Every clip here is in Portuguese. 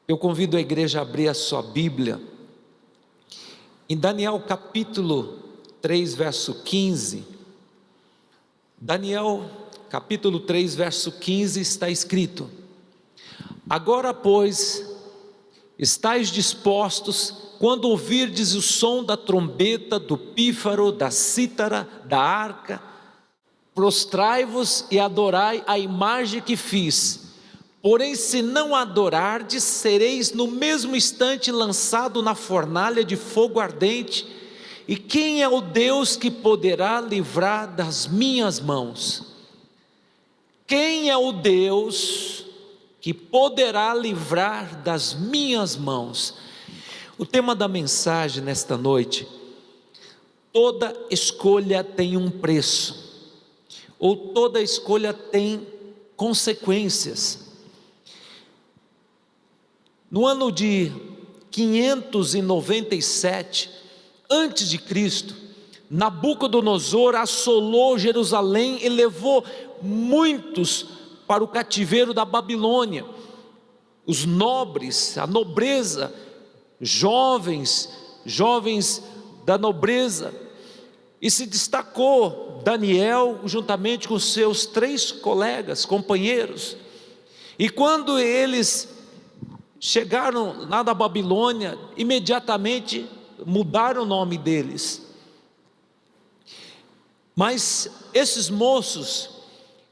Eu convido a igreja a abrir a sua Bíblia em Daniel capítulo 3, verso 15. Daniel capítulo 3, verso 15 está escrito: agora, pois, estáis dispostos, quando ouvirdes o som da trombeta, do pífaro, da cítara, da arca, prostrai-vos e adorai a imagem que fiz. Porém, se não adorardes, sereis no mesmo instante lançado na fornalha de fogo ardente. E quem é o Deus que poderá livrar das minhas mãos? Quem é o Deus que poderá livrar das minhas mãos? O tema da mensagem nesta noite: toda escolha tem um preço, ou toda escolha tem consequências. No ano de 597 antes de Cristo, Nabucodonosor assolou Jerusalém e levou muitos para o cativeiro da Babilônia. Os nobres, a nobreza, jovens da nobreza, e se destacou Daniel juntamente com seus 3 colegas, companheiros. E quando eles chegaram lá da Babilônia, imediatamente mudaram o nome deles. Mas esses moços,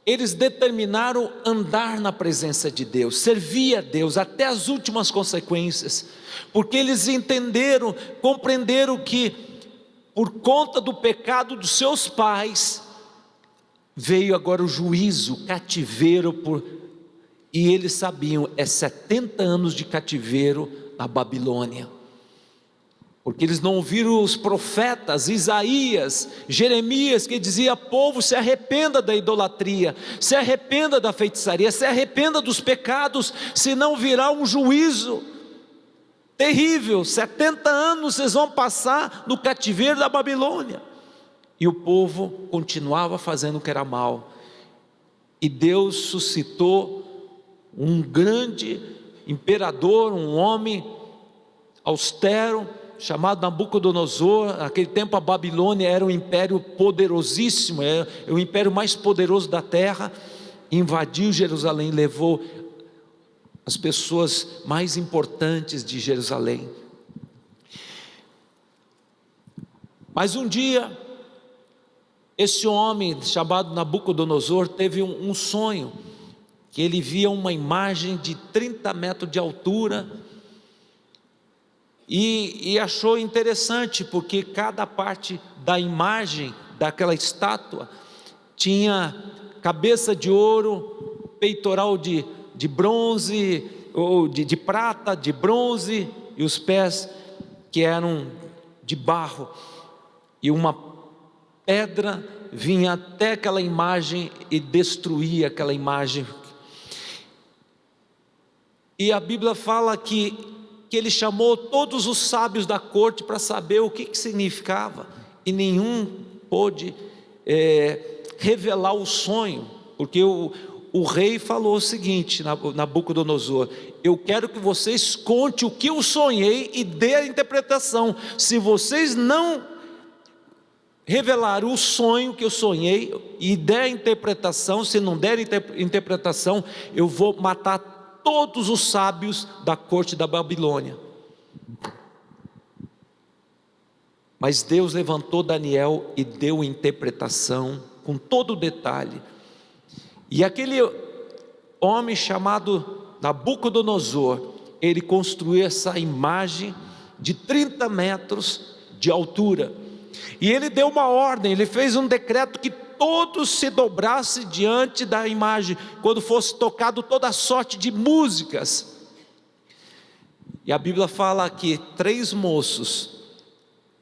eles determinaram andar na presença de Deus, servir a Deus até as últimas consequências, porque eles entenderam, compreenderam que por conta do pecado dos seus pais, veio agora o juízo, o cativeiro, e eles sabiam, 70 anos de cativeiro na Babilônia, porque eles não ouviram os profetas, Isaías, Jeremias, que dizia: povo, se arrependa da idolatria, se arrependa da feitiçaria, se arrependa dos pecados, senão virá um juízo terrível. 70 anos vocês vão passar no cativeiro da Babilônia. E o povo continuava fazendo o que era mal, e Deus suscitou um grande imperador, um homem austero, chamado Nabucodonosor. Naquele tempo a Babilônia era um império poderosíssimo, era o império mais poderoso da terra. Invadiu Jerusalém, levou as pessoas mais importantes de Jerusalém. Mas um dia, esse homem chamado Nabucodonosor teve um sonho, que ele via uma imagem de 30 metros de altura, e achou interessante, porque cada parte da imagem daquela estátua tinha cabeça de ouro, peitoral de bronze, ou de prata, de bronze, e os pés que eram de barro, e uma pedra vinha até aquela imagem e destruía aquela imagem. E a Bíblia fala que ele chamou todos os sábios da corte para saber o que significava, e nenhum pôde revelar o sonho, porque o rei falou o seguinte: Nabucodonosor, eu quero que vocês contem o que eu sonhei e dê a interpretação. Se vocês não revelarem o sonho que eu sonhei e der a interpretação, se não der interpretação, eu vou matar todos os sábios da corte da Babilônia. Mas Deus levantou Daniel e deu interpretação com todo o detalhe. E aquele homem chamado Nabucodonosor, ele construiu essa imagem de 30 metros de altura, e ele deu uma ordem, ele fez um decreto que todos se dobrassem diante da imagem, quando fosse tocado toda sorte de músicas. E a Bíblia fala que 3 moços,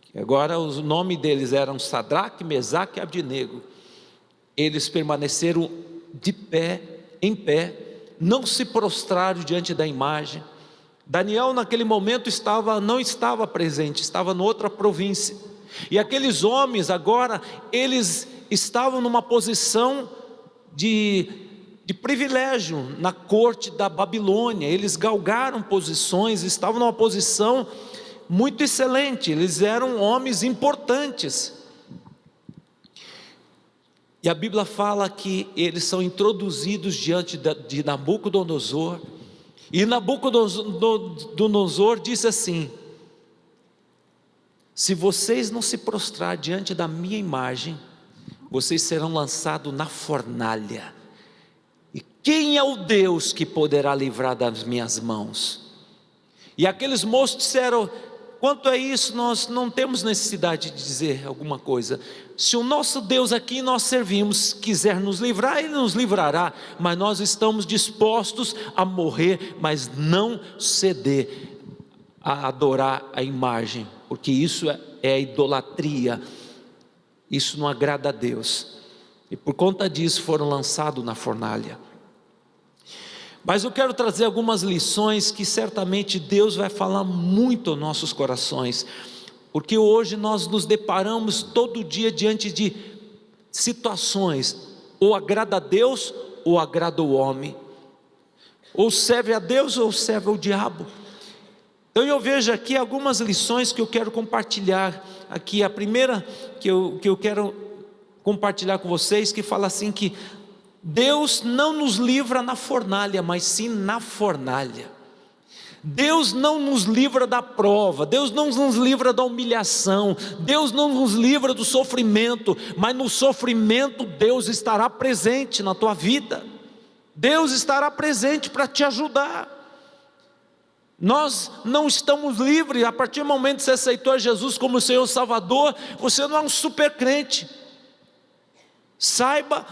que agora o nome deles eram Sadraque, Mesaque e Abdenego, eles permaneceram de pé, em pé, não se prostraram diante da imagem. Daniel naquele momento não estava presente, estava em outra província, e aqueles homens agora, eles estavam numa posição de de privilégio na corte da Babilônia. Eles galgaram posições, estavam numa posição muito excelente, eles eram homens importantes. E a Bíblia fala que eles são introduzidos diante de Nabucodonosor, e Nabucodonosor disse assim: se vocês não se prostrar diante da minha imagem, vocês serão lançados na fornalha. E quem é o Deus que poderá livrar das minhas mãos? E aqueles moços disseram: quanto a isso, nós não temos necessidade de dizer alguma coisa. Se o nosso Deus a quem nós servimos quiser nos livrar, Ele nos livrará, mas nós estamos dispostos a morrer, mas não ceder a adorar a imagem, porque isso é idolatria, isso não agrada a Deus. E por conta disso foram lançados na fornalha. Mas eu quero trazer algumas lições que certamente Deus vai falar muito aos nossos corações, porque hoje nós nos deparamos todo dia diante de situações, ou agrada a Deus ou agrada o homem, ou serve a Deus ou serve ao diabo. Então eu vejo aqui algumas lições que eu quero compartilhar aqui. A primeira que eu quero compartilhar com vocês, que fala assim que Deus não nos livra na fornalha, mas sim na fornalha. Deus não nos livra da prova, Deus não nos livra da humilhação, Deus não nos livra do sofrimento, mas no sofrimento Deus estará presente na tua vida, Deus estará presente para te ajudar. Nós não estamos livres. A partir do momento que você aceitou Jesus como Senhor Salvador, você não é um super crente. Saiba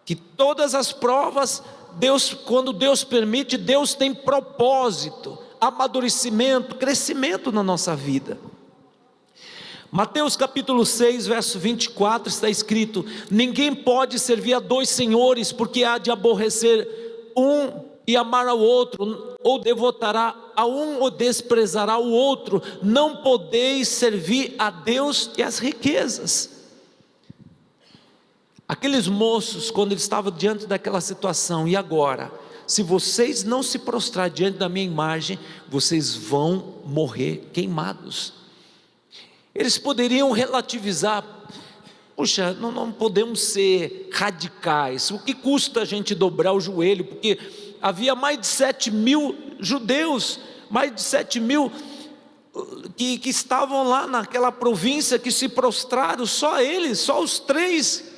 que todas as provas, quando Deus permite, Deus tem propósito, amadurecimento, crescimento na nossa vida. Mateus capítulo 6, verso 24, está escrito: ninguém pode servir a dois senhores, porque há de aborrecer um e amar ao outro, ou devotará a um ou desprezará o outro. Não podeis servir a Deus e às riquezas. Aqueles moços, quando eles estavam diante daquela situação: e agora? Se vocês não se prostrar diante da minha imagem, vocês vão morrer queimados. Eles poderiam relativizar: puxa, não podemos ser radicais, o que custa a gente dobrar o joelho? Porque havia mais de 7.000 judeus, mais de 7.000 que estavam lá naquela província, que se prostraram. Só eles, só os 3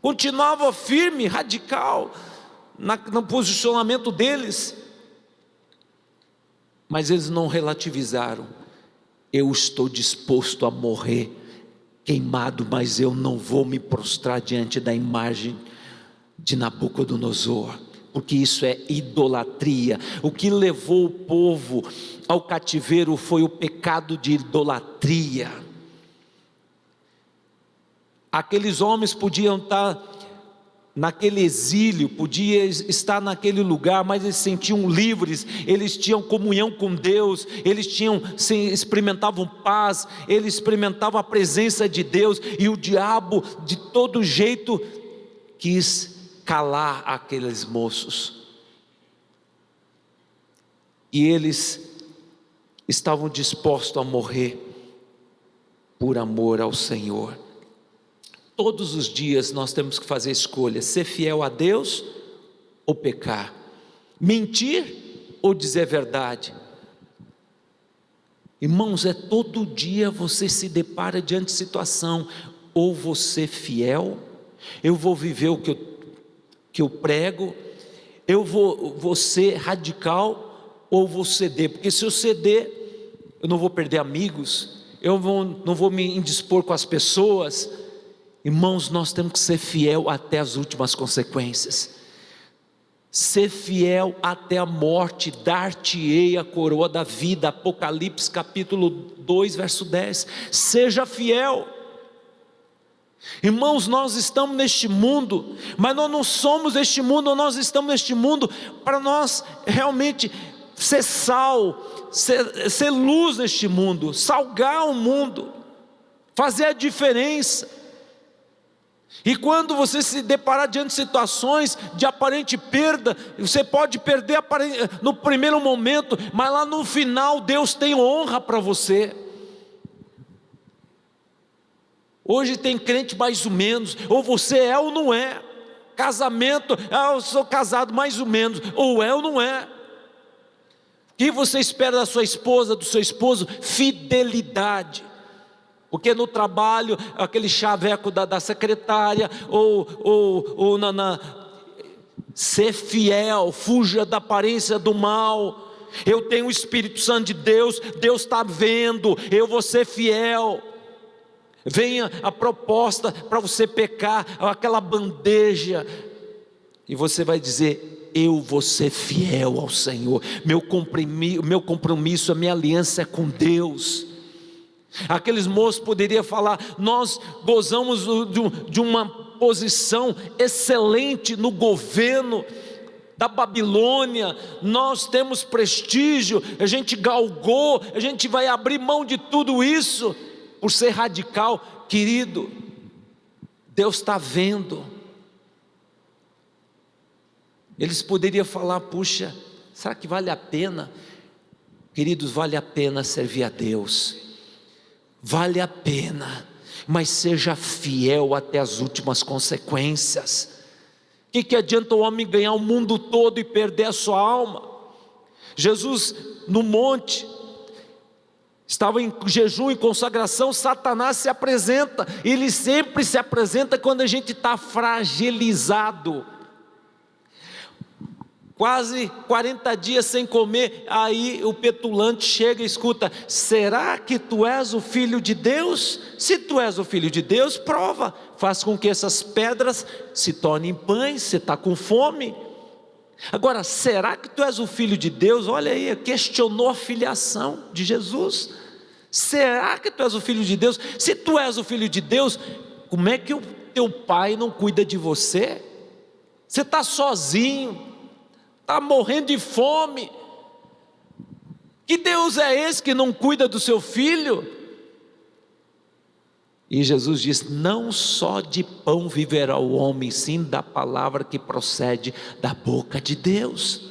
continuavam firme, radical no posicionamento deles, mas eles não relativizaram. Eu estou disposto a morrer queimado, mas eu não vou me prostrar diante da imagem de Nabucodonosor, porque isso é idolatria. O que levou o povo ao cativeiro foi o pecado de idolatria. Aqueles homens podiam estar naquele exílio, podiam estar naquele lugar, mas eles se sentiam livres, eles tinham comunhão com Deus, eles experimentavam paz, eles experimentavam a presença de Deus, e o diabo de todo jeito quis calar aqueles moços, e eles estavam dispostos a morrer por amor ao Senhor. Todos os dias nós temos que fazer escolha: ser fiel a Deus ou pecar, mentir ou dizer verdade. Irmãos, todo dia você se depara diante de situação: ou você fiel, eu vou viver o que eu prego, eu vou ser radical, ou vou ceder, porque se eu ceder, eu não vou perder amigos, não vou me indispor com as pessoas. Irmãos, nós temos que ser fiel até as últimas consequências. Ser fiel até a morte, dar-te-ei a coroa da vida. Apocalipse capítulo 2, verso 10. Seja fiel. Irmãos, nós estamos neste mundo, mas nós não somos deste mundo. Nós estamos neste mundo para nós realmente ser sal, ser luz neste mundo, salgar o mundo, fazer a diferença. E quando você se deparar diante de situações de aparente perda, você pode perder no primeiro momento, mas lá no final Deus tem honra para você. Hoje tem crente mais ou menos, ou você é ou não é. Casamento, eu sou casado mais ou menos, ou é ou não é. O que você espera da sua esposa, do seu esposo? Fidelidade. Porque no trabalho, aquele chaveco da secretária, ser fiel, fuja da aparência do mal. Eu tenho o Espírito Santo de Deus, Deus está vendo, eu vou ser fiel. Venha a proposta para você pecar, aquela bandeja, e você vai dizer: eu vou ser fiel ao Senhor, meu compromisso, a minha aliança é com Deus. Aqueles moços poderiam falar: nós gozamos de uma posição excelente no governo da Babilônia, nós temos prestígio, a gente galgou, a gente vai abrir mão de tudo isso por ser radical. Querido, Deus está vendo. Eles poderiam falar: puxa, será que vale a pena? Queridos, vale a pena servir a Deus, vale a pena, mas seja fiel até as últimas consequências. O que adianta o homem ganhar o mundo todo e perder a sua alma? Jesus no monte estava em jejum e consagração. Satanás se apresenta, ele sempre se apresenta quando a gente está fragilizado, quase 40 dias sem comer. Aí o petulante chega e escuta: será que tu és o Filho de Deus? Se tu és o Filho de Deus, prova, faz com que essas pedras se tornem pães. Você está com fome. Agora, será que tu és o Filho de Deus? Olha aí, questionou a filiação de Jesus. Será que tu és o Filho de Deus? Se tu és o Filho de Deus, como é que o teu pai não cuida de você? Você está sozinho, está morrendo de fome. Que Deus é esse que não cuida do seu filho? E Jesus diz: não só de pão viverá o homem, sim da palavra que procede da boca de Deus.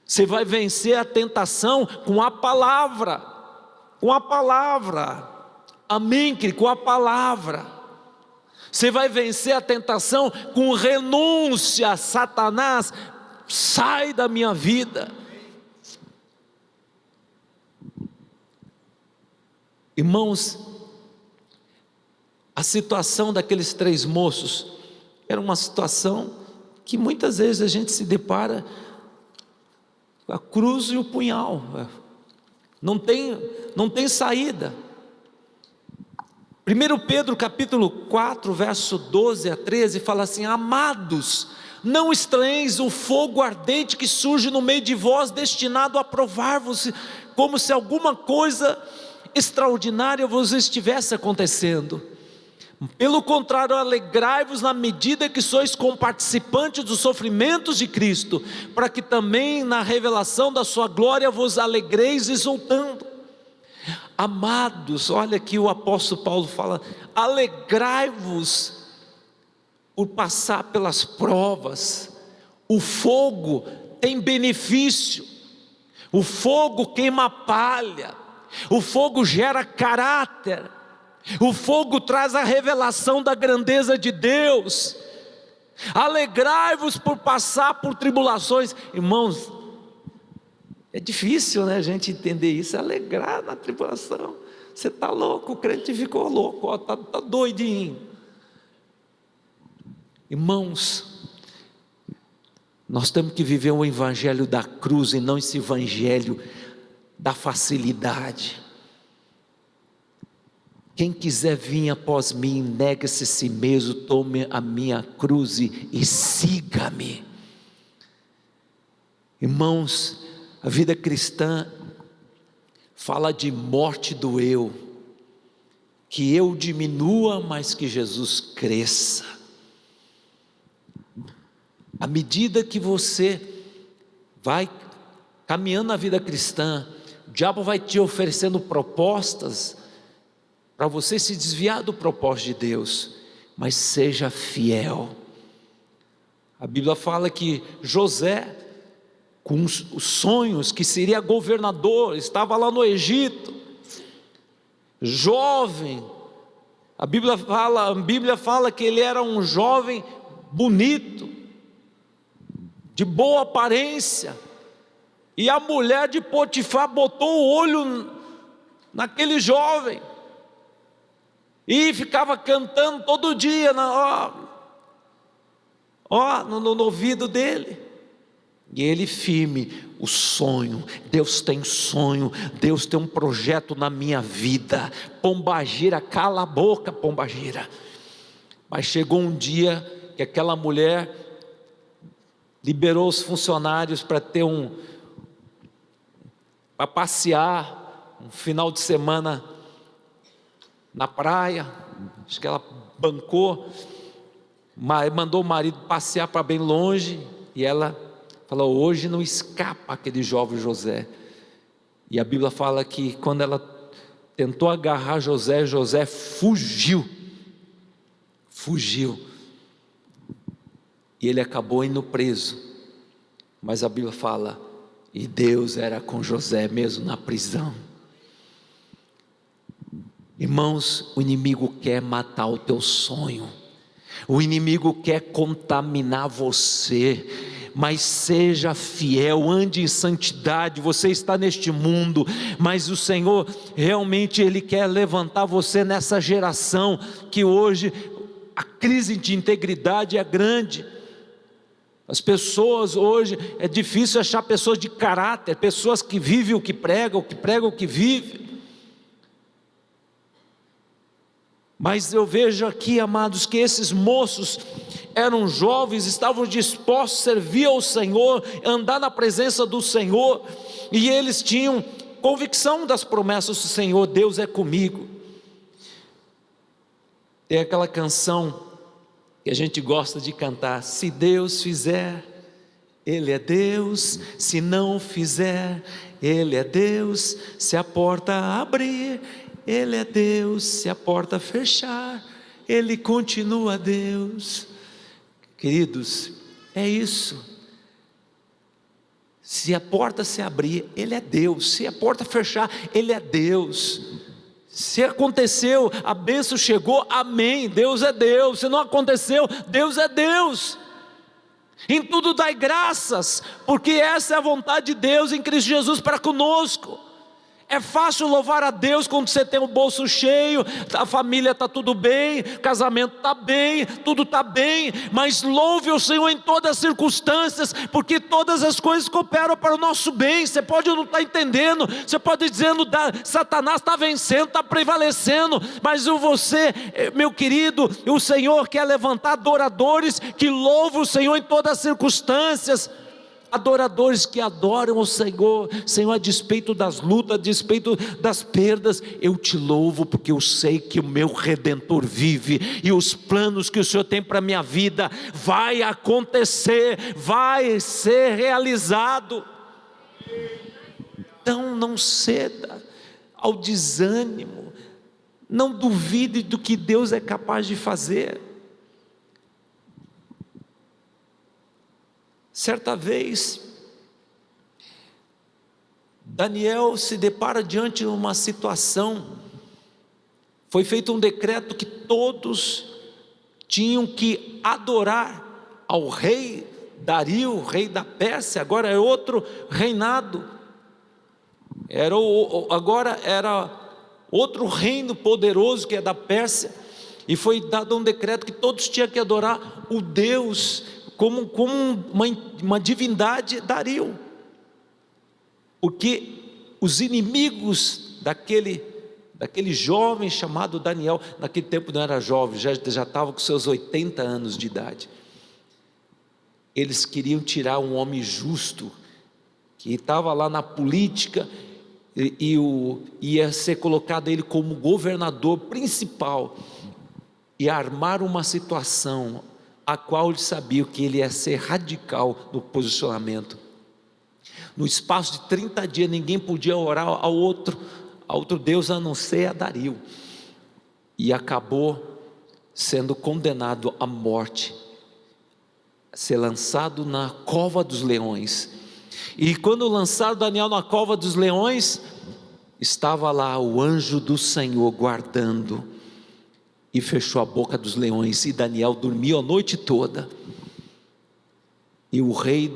Você vai vencer a tentação com a palavra, com a palavra, amém, com a palavra. Você vai vencer a tentação com renúncia. Satanás, sai da minha vida. Irmãos, a situação daqueles 3 moços era uma situação que muitas vezes a gente se depara com a cruz e o punhal. Não tem saída. 1 Pedro capítulo 4, verso 12 a 13 fala assim: amados, não estranheis o fogo ardente que surge no meio de vós, destinado a provar-vos, como se alguma coisa extraordinária vos estivesse acontecendo. Pelo contrário, alegrai-vos na medida que sois comparticipantes dos sofrimentos de Cristo, para que também na revelação da sua glória vos alegreis exultando. Amados, olha aqui o apóstolo Paulo fala: alegrai-vos por passar pelas provas. O fogo tem benefício, o fogo queima a palha, o fogo gera caráter, o fogo traz a revelação da grandeza de Deus. Alegrai-vos por passar por tribulações. Irmãos, é difícil, né, a gente entender isso, alegrar na tribulação. Você está louco, o crente ficou louco, está doidinho. Irmãos, nós temos que viver o evangelho da cruz e não esse evangelho da facilidade. Quem quiser vir após mim, negue-se a si mesmo, tome a minha cruz e siga-me. Irmãos, a vida cristã fala de morte do eu, que eu diminua, mas que Jesus cresça. À medida que você vai caminhando na vida cristã, o diabo vai te oferecendo propostas para você se desviar do propósito de Deus. mas seja fiel. A Bíblia fala que José, com os sonhos que seria governador, estava lá no Egito, jovem. A Bíblia fala que ele era um jovem bonito, de boa aparência, e a mulher de Potifar botou o olho naquele jovem, e ficava cantando todo dia, no ouvido dele. E ele firme, o sonho, Deus tem sonho, Deus tem um projeto na minha vida. Pombagira, cala a boca, Pombagira. Mas chegou um dia que aquela mulher liberou os funcionários para para passear um final de semana na praia. Acho que ela bancou, mandou o marido passear para bem longe, e ela falou: hoje não escapa aquele jovem José. E a Bíblia fala que quando ela tentou agarrar José, José fugiu, e ele acabou indo preso. Mas a Bíblia fala, e Deus era com José mesmo na prisão. Irmãos, o inimigo quer matar o teu sonho, o inimigo quer contaminar você, mas seja fiel, ande em santidade. Você está neste mundo, mas o Senhor realmente Ele quer levantar você nessa geração que hoje a crise de integridade é grande. As pessoas hoje, é difícil achar pessoas de caráter, pessoas que vivem o que pregam o que vivem. Mas eu vejo aqui, amados, que esses moços eram jovens, estavam dispostos a servir ao Senhor, andar na presença do Senhor, e eles tinham convicção das promessas do Senhor. Deus é comigo. Tem aquela canção que a gente gosta de cantar: se Deus fizer, Ele é Deus; se não fizer, Ele é Deus; se a porta abrir, Ele é Deus; se a porta fechar, Ele continua Deus. Queridos, é isso. Se a porta se abrir, Ele é Deus; se a porta fechar, Ele é Deus. Se aconteceu, a bênção chegou, amém, Deus é Deus. Se não aconteceu, Deus é Deus. Em tudo dai graças, porque essa é a vontade de Deus em Cristo Jesus para conosco. É fácil louvar a Deus quando você tem o bolso cheio, a família está tudo bem, casamento está bem, tudo está bem. Mas louve o Senhor em todas as circunstâncias, porque todas as coisas cooperam para o nosso bem. Você pode não estar entendendo, você pode ir dizendo, Satanás está vencendo, está prevalecendo, mas você, meu querido, o Senhor quer levantar adoradores que louvam o Senhor em todas as circunstâncias. Adoradores que adoram o Senhor, Senhor, a despeito das lutas, a despeito das perdas, eu te louvo porque eu sei que o meu Redentor vive, e os planos que o Senhor tem para a minha vida, vai acontecer, vai ser realizado. Então não ceda ao desânimo, não duvide do que Deus é capaz de fazer. Certa vez, Daniel se depara diante de uma situação. Foi feito um decreto que todos tinham que adorar ao rei Dario, rei da Pérsia. Agora é outro reinado, agora era outro reino poderoso, que é da Pérsia. E foi dado um decreto que todos tinham que adorar o Deus como uma divindade Dario, porque os inimigos daquele jovem chamado Daniel, naquele tempo não era jovem, já estava com seus 80 anos de idade. Eles queriam tirar um homem justo, que estava lá na política, e ia ser colocado ele como governador principal, e armar uma situação a qual ele sabia que ele ia ser radical no posicionamento. No espaço de 30 dias, ninguém podia orar a outro Deus a não ser a Dario. E acabou sendo condenado à morte, a ser lançado na cova dos leões. E quando lançaram Daniel na cova dos leões, estava lá o anjo do Senhor guardando, e fechou a boca dos leões, e Daniel dormiu a noite toda. E o rei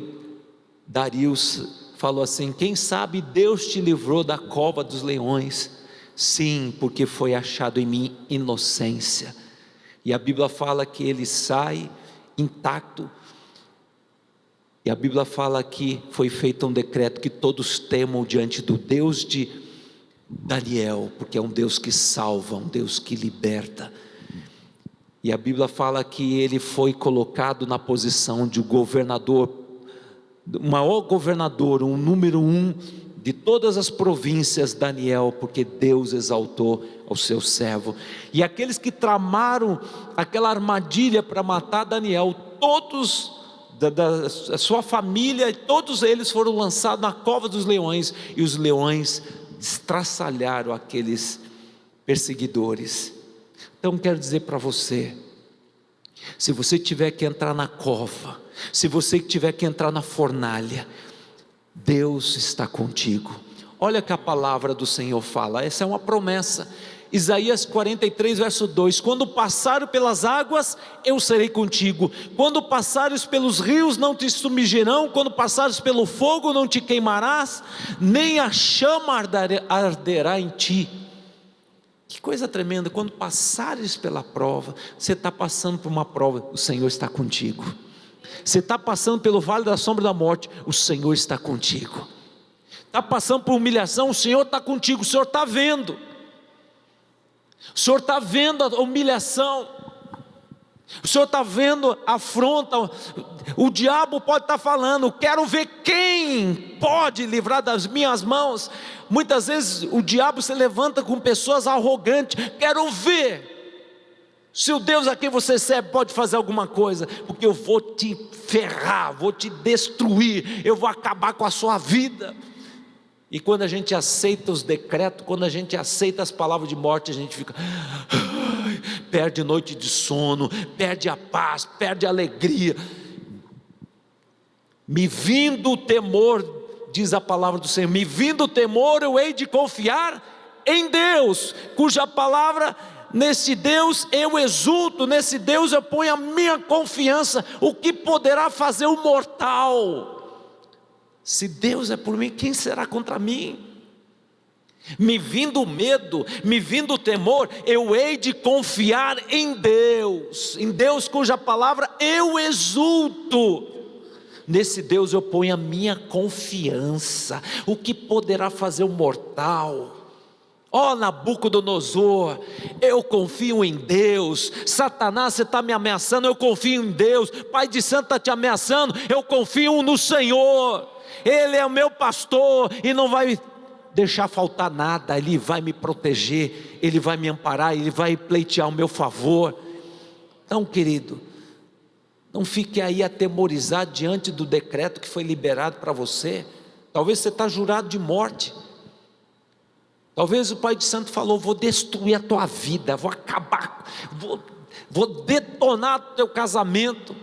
Darius falou assim: quem sabe Deus te livrou da cova dos leões? Sim, porque foi achado em mim inocência. E a Bíblia fala que ele sai intacto. E a Bíblia fala que foi feito um decreto que todos temam diante do Deus de Daniel, porque é um Deus que salva, um Deus que liberta. E a Bíblia fala que ele foi colocado na posição de governador, o maior governador, o número 1 de todas as províncias, Daniel, porque Deus exaltou ao seu servo. E aqueles que tramaram aquela armadilha para matar Daniel, todos da sua família, todos eles foram lançados na cova dos leões, e os leões estraçalharam aqueles perseguidores. Então quero dizer para você, se você tiver que entrar na cova, se você tiver que entrar na fornalha, Deus está contigo. Olha que a palavra do Senhor fala, essa é uma promessa. Isaías 43 verso 2: quando passares pelas águas, eu serei contigo, quando passares pelos rios, não te submergirão, quando passares pelo fogo, não te queimarás, nem a chama arderá em ti. Que coisa tremenda, quando passares pela prova, você está passando por uma prova, o Senhor está contigo. Você está passando pelo vale da sombra da morte, o Senhor está contigo. Está passando por humilhação, o Senhor está contigo, o Senhor está vendo. O Senhor está vendo a humilhação, o Senhor está vendo a afronta. O diabo pode estar falando: quero ver quem pode livrar das minhas mãos. Muitas vezes o diabo se levanta com pessoas arrogantes: quero ver se o Deus a quem você serve pode fazer alguma coisa, porque eu vou te ferrar, vou te destruir, eu vou acabar com a sua vida. E quando a gente aceita os decretos, quando a gente aceita as palavras de morte, a gente fica, perde noite de sono, perde a paz, perde a alegria. Me vindo o temor, diz a palavra do Senhor, me vindo o temor, eu hei de confiar em Deus, cuja palavra, nesse Deus eu exulto, nesse Deus eu ponho a minha confiança. O que poderá fazer o mortal? Se Deus é por mim, quem será contra mim? Me vindo o medo, me vindo o temor, eu hei de confiar em Deus cuja palavra eu exulto. Nesse Deus eu ponho a minha confiança. O que poderá fazer o mortal? Ó Nabucodonosor, eu confio em Deus. Satanás, você está me ameaçando, eu confio em Deus. Pai de santo está te ameaçando, eu confio no Senhor. Ele é o meu pastor e não vai deixar faltar nada. Ele vai me proteger, Ele vai me amparar, Ele vai pleitear o meu favor. Então, querido, não fique aí atemorizado diante do decreto que foi liberado para você. Talvez você está jurado de morte. Talvez o Pai de Santo falou: vou destruir a tua vida, vou acabar, vou detonar o teu casamento.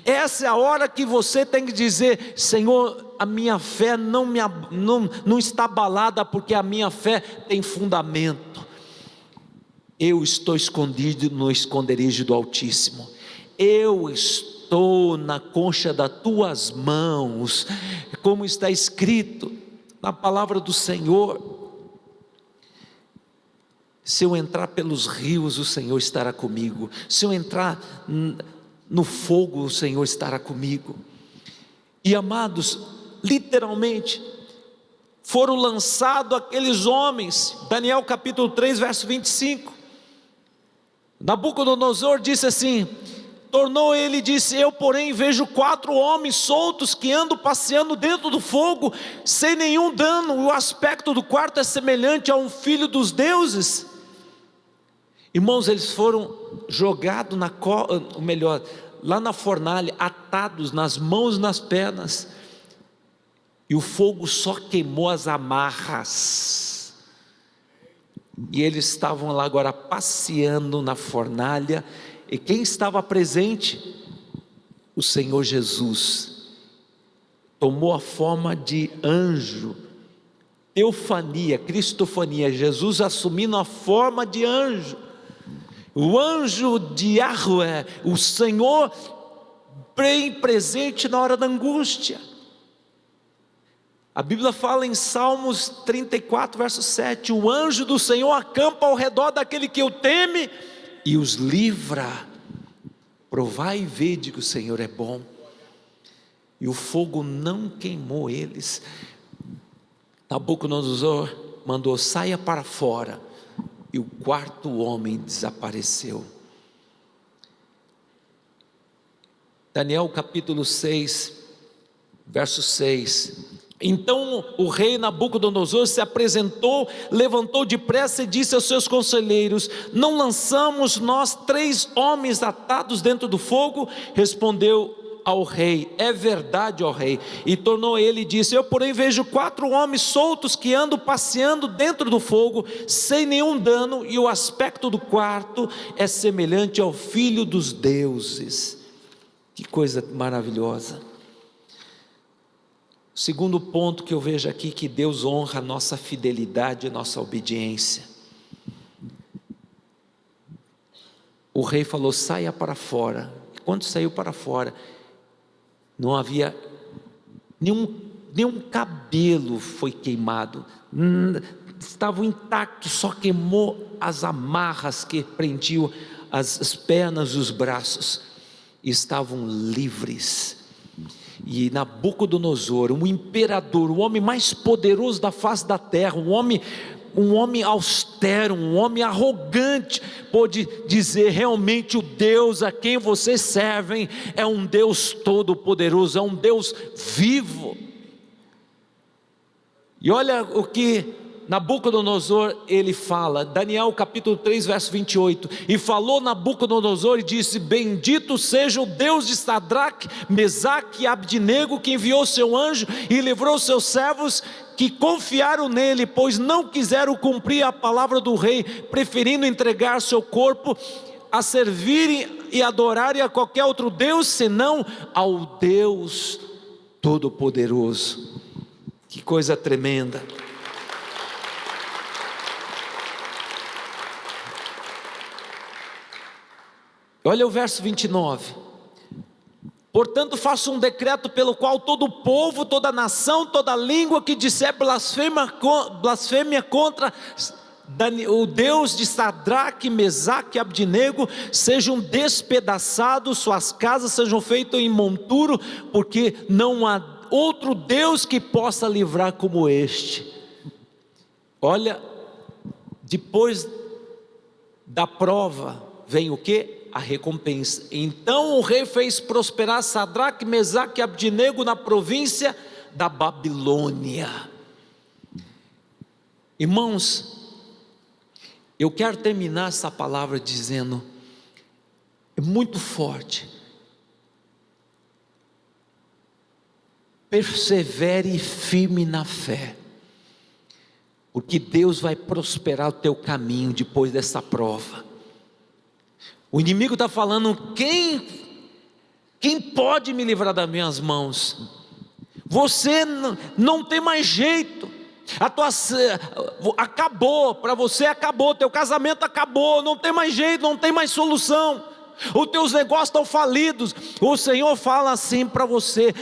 Essa é a hora que você tem que dizer: Senhor, a minha fé não está abalada, porque a minha fé tem fundamento. Eu estou escondido no esconderijo do Altíssimo, eu estou na concha das tuas mãos, como está escrito na palavra do Senhor. Se eu entrar pelos rios, o Senhor estará comigo. Se eu entrar no fogo, o Senhor estará comigo. E amados, literalmente foram lançados aqueles homens. Daniel capítulo 3 verso 25. Nabucodonosor disse assim: tornou ele e disse: eu porém vejo 4 homens soltos que andam passeando dentro do fogo, sem nenhum dano. O aspecto do quarto é semelhante a um filho dos deuses. Irmãos, eles foram jogados lá na fornalha, atados nas mãos e nas pernas, e o fogo só queimou as amarras. E eles estavam lá agora passeando na fornalha, e quem estava presente? O Senhor Jesus tomou a forma de anjo, teofania, cristofania, Jesus assumindo a forma de anjo, o anjo de Yahweh, o Senhor bem presente na hora da angústia. A Bíblia fala em Salmos 34, verso 7, o anjo do Senhor acampa ao redor daquele que o teme e os livra. Provai e vede que o Senhor é bom. E o fogo não queimou eles. Nabucodonosor mandou: saia para fora. E o quarto homem desapareceu. Daniel capítulo 6, verso 6. Então o rei Nabucodonosor se apresentou, levantou depressa e disse aos seus conselheiros: não lançamos nós 3 homens atados dentro do fogo? Respondeu ao rei: é verdade, ó rei. E tornou ele e disse: eu porém vejo 4 homens soltos que andam passeando dentro do fogo, sem nenhum dano, e o aspecto do quarto é semelhante ao filho dos deuses. Que coisa maravilhosa. O segundo ponto que eu vejo aqui, que Deus honra a nossa fidelidade e nossa obediência. O rei falou: saia para fora. E quando saiu para fora, não havia nenhum cabelo foi queimado, estavam intactos, só queimou as amarras que prendiam as pernas e os braços, e estavam livres. E Nabucodonosor, um imperador, o homem mais poderoso da face da terra, um homem austero, um homem arrogante, pôde dizer: realmente o Deus a quem vocês servem é um Deus todo poderoso, é um Deus vivo. E olha o que Nabucodonosor ele fala, Daniel capítulo 3, verso 28, e falou Nabucodonosor e disse: bendito seja o Deus de Sadraque, Mesaque e Abdinego, que enviou seu anjo e livrou seus servos que confiaram nele, pois não quiseram cumprir a palavra do rei, preferindo entregar seu corpo a servirem e adorarem a qualquer outro Deus, senão ao Deus Todo-Poderoso. Que coisa tremenda. Olha o verso 29. Portanto faço um decreto pelo qual todo povo, toda nação, toda língua que disser blasfêmia contra o Deus de Sadraque, Mesaque e Abdinego, sejam despedaçados, suas casas sejam feitas em monturo, porque não há outro Deus que possa livrar como este. Olha, depois da prova vem o que? A recompensa. Então o rei fez prosperar Sadraque, Mesaque e Abdinego na província da Babilônia. Irmãos, eu quero terminar essa palavra dizendo, é muito forte: persevere firme na fé, porque Deus vai prosperar o teu caminho depois dessa prova. O inimigo está falando: quem pode me livrar das minhas mãos? Você não tem mais jeito, acabou, para você acabou, teu casamento acabou, não tem mais jeito, não tem mais solução, os teus negócios estão falidos. O Senhor fala assim para você: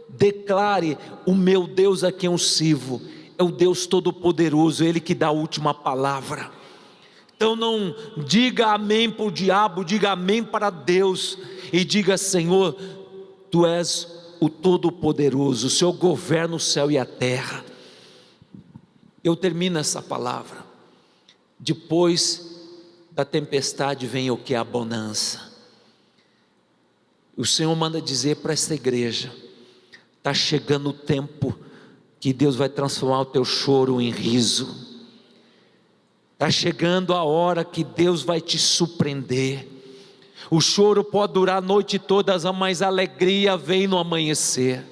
declare: o meu Deus a quem eu sirvo é o Deus Todo-Poderoso, Ele que dá a última palavra. Então não diga amém para o diabo, diga amém para Deus, e diga: Senhor, Tu és o Todo-Poderoso, o Senhor governa o céu e a terra. Eu termino essa palavra. Depois da tempestade vem o que? A bonança. O Senhor manda dizer para esta igreja: está chegando o tempo que Deus vai transformar o teu choro em riso. Está chegando a hora que Deus vai te surpreender. O choro pode durar a noite toda, mas a alegria vem no amanhecer.